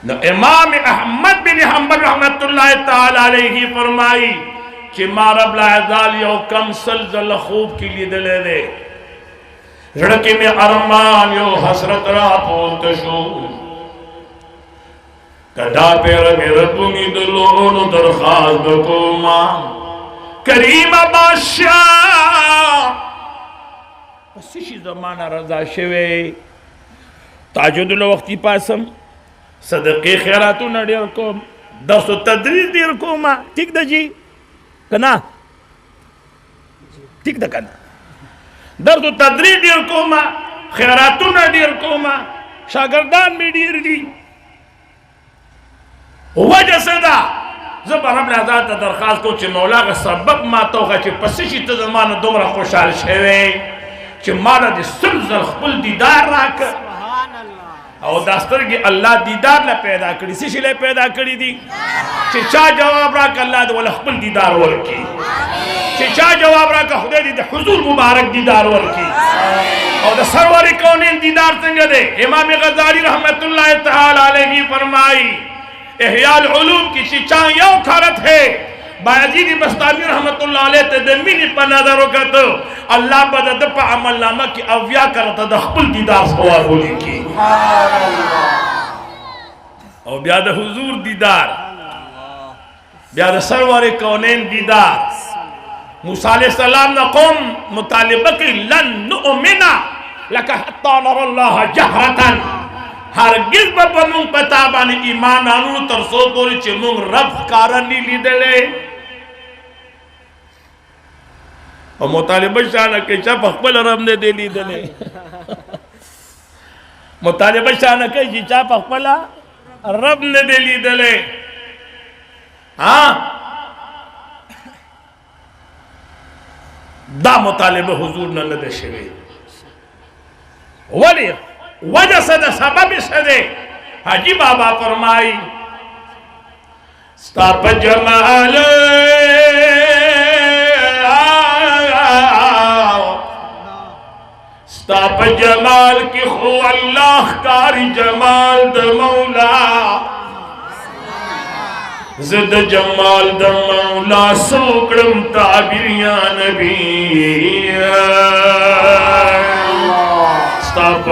न इमाम अहमद बिन हंबल रहमतुल्लाह ताला अलैहि फरमाई कि मारब लाजाल यो कम सलजल खूब की लिए दले दे लड़के में अरमान यो हसरत रा पोत शो कदा पेर मेरे बुनी दलोनो दरखास्त को मां करीम बादशाह पसिशी जमाना रजा शेवे ताजुदुल वक्ती पासम सदक़े खैरातु नडियर को दर्स तदरीस दियर को मां ठीक द जी कना ठीक द कना दर्स तदरीस दियर को मां खैरातु नडियर को मां शागिर्दान में दियर दी वजह सदा जबर रब आजाद दरखास्त को च मौला का सबब मा तो का च पसिशी त जमाना दोमरा खुशहाल छवे च माला दे सुलजल खुल दीदार राक और दास्तर की अल्लाह दीदार ला पैदा करी सी शिले पैदा करी दी चिचा जवाब रा अल्लाह दे वल खुल दीदार वर की चिचा जवाब रा का खुदा दी हुजूर मुबारक दीदार वर की और द सरवर कौन दीदार संग दे इमाम गजाली रहमतुल्लाह तआला अलैहि फरमाई इहयाल उलूम की शिक्षा यो खरत है बायजीद बस्तामी रहमतुल्लाह अलैह ते दमीनी पर नजर का तो अल्लाह बदद पर अमल नामा की अव्या करता द खुल दीदार सवार बोली की और ब्याद हुजूर दीदार ब्याद सरवर कौनैन दीदार मूसा अलैहि सलाम न कौम मुतालिबा की लन नुमिना लका हत्ता नरल्लाह जहरतन हरगिज बमुंग पता बानी ईमान आनु तरसो कोरी चिमुंग रब कारण नी लीदले और मुतालिबा शान के चप अकबल रब ने दे लीदले मुतालिबा शान के जी चप अकबल रब ने दे लीदले हाँ दा मुतालिबा हुजूर न लदे शेवे वली वजह सद सबब सदे हाजी बाबा फरमाई स्ताप जमाल स्ताप जमाल की खो अल्लाह कारी जमाल द मौला जिद जमाल द मौला सोकड़म ताबिरिया नबी Stop